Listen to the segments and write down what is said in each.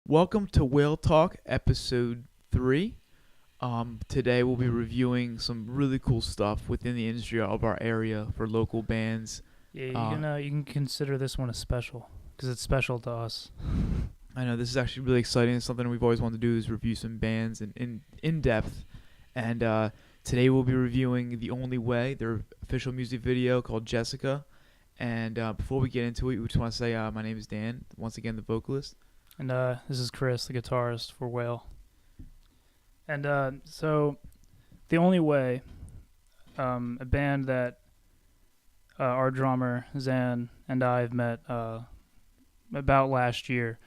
Welcome to Whale Talk, episode 3. Today we'll be reviewing some really cool stuff within the industry of our area for local bands. Yeah, you can consider this one a special because it's special to us. I know this is actually really exciting. It's something we've always wanted to do is review some bands in depth. And today we'll be reviewing The Only Way, their official music video called Jessica. And before we get into it, we just want to say my name is Dan, once again the vocalist. And this is Chris, the guitarist for Whale. And so, The Only Way, a band that our drummer, Zan, and I have met about last year.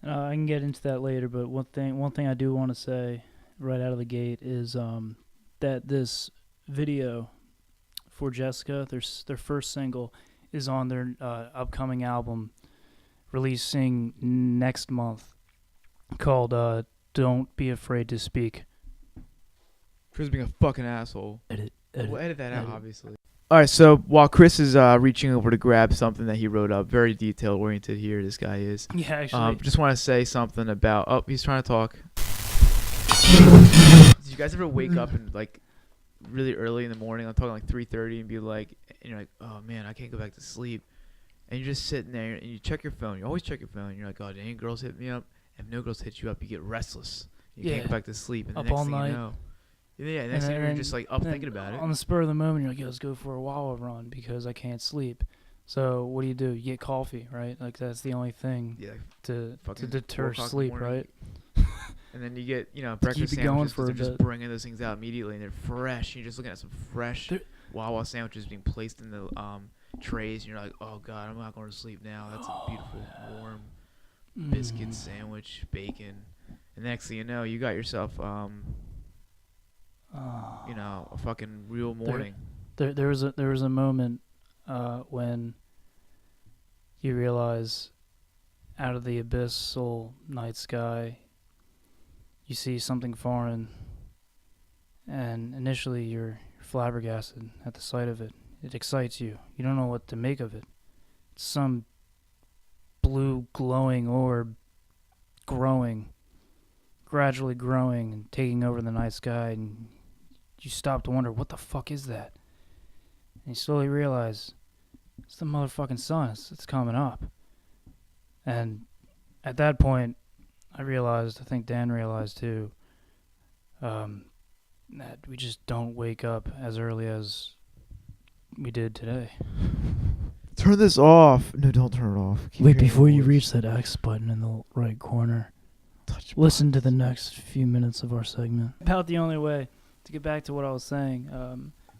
I can get into that later, but one thing I do want to say right out of the gate is that this video for Jessica, their first single, is on their upcoming album, releasing next month, called Don't Be Afraid to Speak. Chris being a fucking asshole. We'll edit that out, obviously. Alright, so while Chris is reaching over to grab something that he wrote up, very detail-oriented here, this guy is. Yeah, actually. Just want to say something about... Oh, he's trying to talk. Did you guys ever wake up and, like, really early in the morning, I'm talking like 3:30, and be like... And you're like, oh, man, I can't go back to sleep. And you're just sitting there, and you check your phone. You always check your phone. And you're like, oh, did any girls hit me up? If no girls hit you up, you get restless. You can't go back to sleep. And the up next all thing night. You know... Yeah, next thing you're just like up thinking about it. On the spur of the moment, you're like, yo, let's go for a Wawa run because I can't sleep. So what do? You get coffee, right? Like that's the only thing to deter sleep, right? And then you get, breakfast sandwiches because they're just bringing those things out immediately and they're fresh. You're just looking at some fresh Wawa sandwiches being placed in the trays. And you're like, oh, God, I'm not going to sleep now. That's a beautiful, warm biscuit sandwich, bacon. And the next thing you know, you got yourself... a fucking real morning. There was a moment when you realize out of the abyssal night sky you see something foreign, and initially you're flabbergasted at the sight of it. It excites you. You don't know what to make of it. It's some blue glowing orb gradually growing and taking over the night sky, and you stop to wonder, what the fuck is that? And you slowly realize, it's the motherfucking sun. It's coming up. And at that point, I think Dan realized too, that we just don't wake up as early as we did today. Turn this off. No, don't turn it off. Wait, before you reach that X button in the right corner, listen to the next few minutes of our segment. About The Only Way. To get back to what I was saying,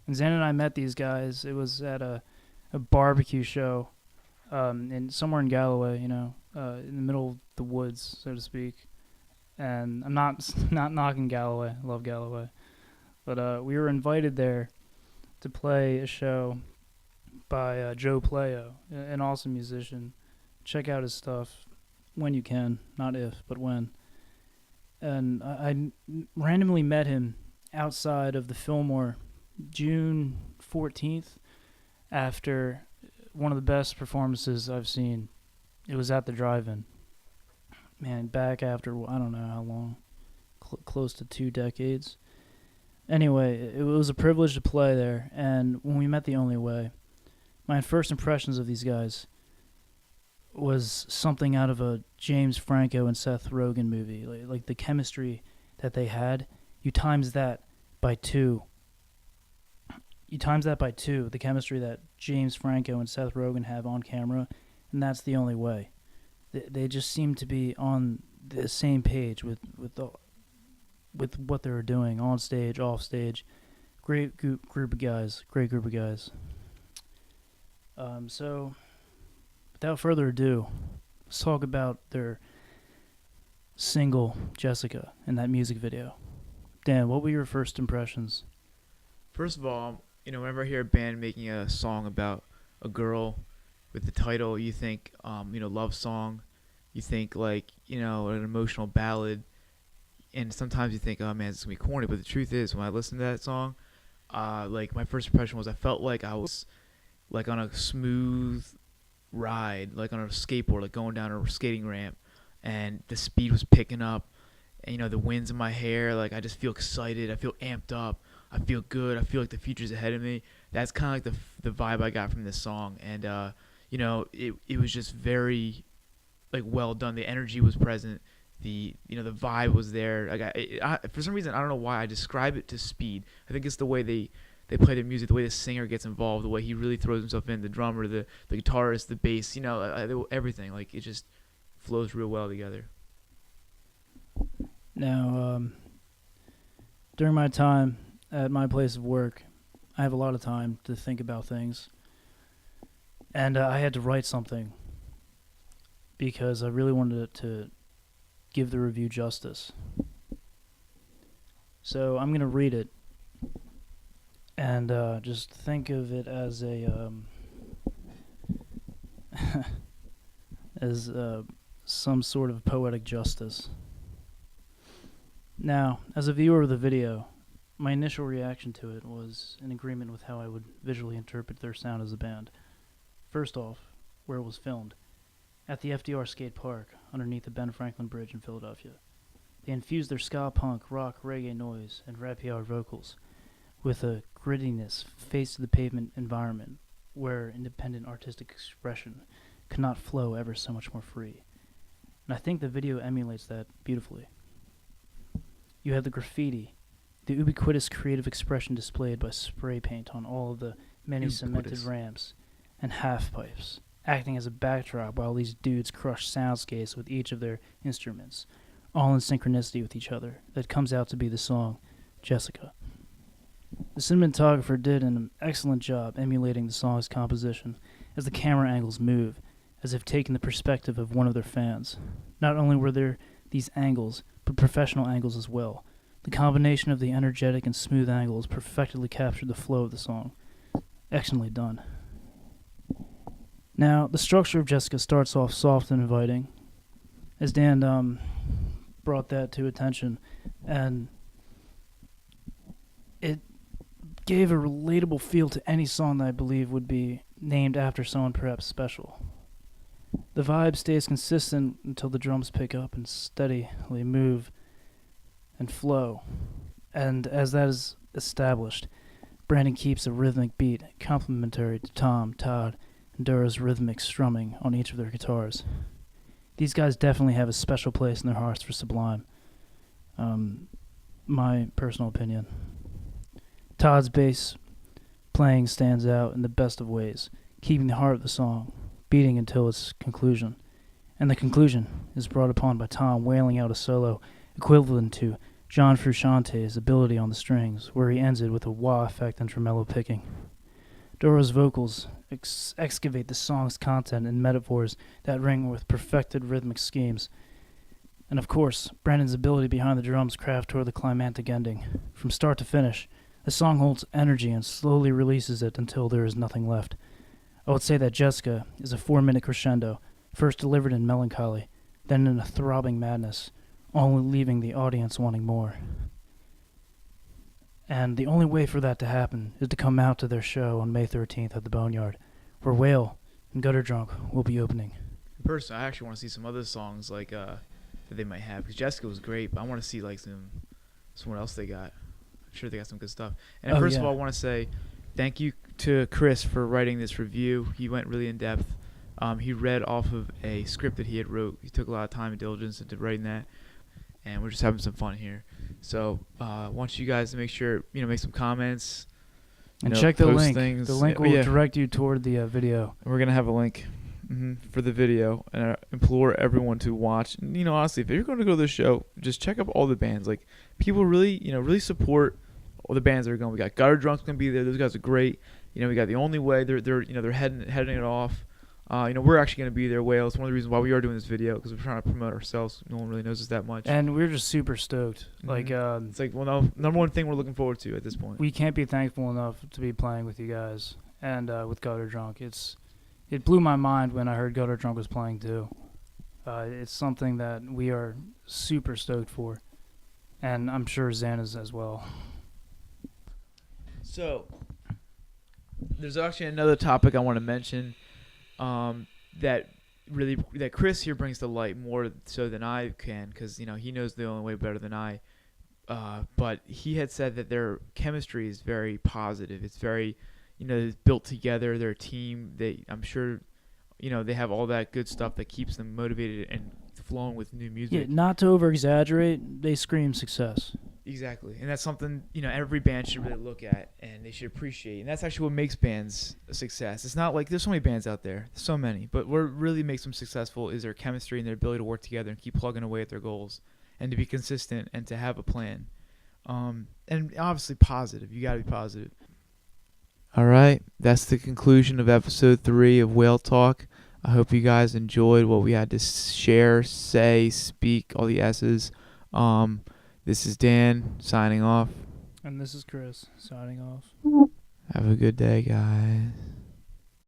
when Zan and I met these guys, it was at a barbecue show somewhere in Galloway, in the middle of the woods, so to speak. And I'm not knocking Galloway. I love Galloway. But we were invited there to play a show by Joe Playo, an awesome musician. Check out his stuff when you can. Not if, but when. And I randomly met him outside of the Fillmore June 14th after one of the best performances I've seen. It was at the drive-in. Man, back after, I don't know how long, close to 2 decades. Anyway, it was a privilege to play there, and when we met The Only Way, my first impressions of these guys was something out of a James Franco and Seth Rogen movie. Like the chemistry that they had, you times that by 2. The chemistry that James Franco and Seth Rogen have on camera, and that's The Only Way. They just seem to be on the same page with what they were doing on stage, off stage. Great group of guys. So, without further ado, let's talk about their single, Jessica, and that music video. Dan, what were your first impressions? First of all, whenever I hear a band making a song about a girl with the title, you think, love song. You think, an emotional ballad. And sometimes you think, oh, man, it's going to be corny. But the truth is, when I listen to that song, my first impression was I felt like I was, on a smooth ride, like on a skateboard, like going down a skating ramp. and the speed was picking up, and the wind's in my hair. Like, I just feel excited. I feel amped up. I feel good. I feel like the future's ahead of me. That's kind of like the vibe I got from this song, and it was just very like well done. The energy was present. The vibe was there. Like for some reason, I don't know why I describe it to speed. I think it's the way they play the music, the way the singer gets involved, the way he really throws himself in, the drummer, the guitarist, the bass, everything. Like, it just flows real well together. Now, during my time at my place of work, I have a lot of time to think about things. And I had to write something because I really wanted to give the review justice. So I'm going to read it and just think of it as some sort of poetic justice. Now, as a viewer of the video, my initial reaction to it was in agreement with how I would visually interpret their sound as a band. First off, where it was filmed, at the FDR skate park underneath the Ben Franklin Bridge in Philadelphia. They infused their ska punk, rock, reggae noise, and rap-hour vocals with a grittiness, face-to-the-pavement environment where independent artistic expression could not flow ever so much more free. And I think the video emulates that beautifully. You have the graffiti, the ubiquitous creative expression displayed by spray paint on all of the many cemented ramps and half pipes, acting as a backdrop while these dudes crush soundscapes with each of their instruments, all in synchronicity with each other. That comes out to be the song Jessica. The cinematographer did an excellent job emulating the song's composition as the camera angles move, as if taking the perspective of one of their fans. Not only were there these angles, but professional angles as well. The combination of the energetic and smooth angles perfectly captured the flow of the song. Excellently done. Now, the structure of Jessica starts off soft and inviting, as Dan brought that to attention, and it gave a relatable feel to any song that I believe would be named after someone perhaps special. The vibe stays consistent until the drums pick up and steadily move and flow, and as that is established, Brandon keeps a rhythmic beat complementary to Tom, Todd, and Dura's rhythmic strumming on each of their guitars. These guys definitely have a special place in their hearts for Sublime. My personal opinion. Todd's bass playing stands out in the best of ways, keeping the heart of the song beating until its conclusion. And the conclusion is brought upon by Tom wailing out a solo equivalent to John Frusciante's ability on the strings, where he ends it with a wah effect and tremolo picking. Dora's vocals excavate the song's content in metaphors that ring with perfected rhythmic schemes. And of course, Brandon's ability behind the drums craft toward the climactic ending. From start to finish, the song holds energy and slowly releases it until there is nothing left. I would say that Jessica is a 4-minute crescendo, first delivered in melancholy, then in a throbbing madness, only leaving the audience wanting more. And the only way for that to happen is to come out to their show on May 13th at the Boneyard, where Whale and Gutter Drunk will be opening. Personally, I actually want to see some other songs like that they might have, because Jessica was great, but I want to see like someone else they got. I'm sure they got some good stuff. And first of all, I want to say thank you to Chris for writing this review. He went really in depth. He read off of a script that he had wrote. He took a lot of time and diligence into writing that, and we're just having some fun here. So I want you guys to make sure, make some comments. And check the link. Things. The link will direct you toward the video. We're going to have a link for the video, and I implore everyone to watch. And, honestly, if you're going to go to the show, just check up all the bands. Like, people really, really support all the bands that are going. We got Gutter Drunk's going to be there. Those guys are great. We got The Only Way. They're heading it off. We're actually going to be there, Wales. One of the reasons why we are doing this video, because we're trying to promote ourselves. No one really knows us that much. And we're just super stoked. It's like, number one thing we're looking forward to at this point. We can't be thankful enough to be playing with you guys and with Gutter Drunk. It blew my mind when I heard Gutter Drunk was playing too. It's something that we are super stoked for, and I'm sure Zan is as well. So, there's actually another topic I want to mention that really that Chris here brings to light more so than I can, because he knows the only way better than I. But he had said that their chemistry is very positive. It's very, built together. Their team. I'm sure, they have all that good stuff that keeps them motivated and flowing with new music. Yeah, not to over exaggerate, they scream success. Exactly, and that's something every band should really look at and they should appreciate. And that's actually what makes bands a success. It's not like there's so many bands out there, so many, but what really makes them successful is their chemistry and their ability to work together and keep plugging away at their goals, and to be consistent and to have a plan. And obviously positive. You got to be positive. All right, that's the conclusion of episode 3 of Whale Talk. I hope you guys enjoyed what we had to share, say, speak, all the S's. This is Dan signing off. And this is Chris signing off. Have a good day, guys.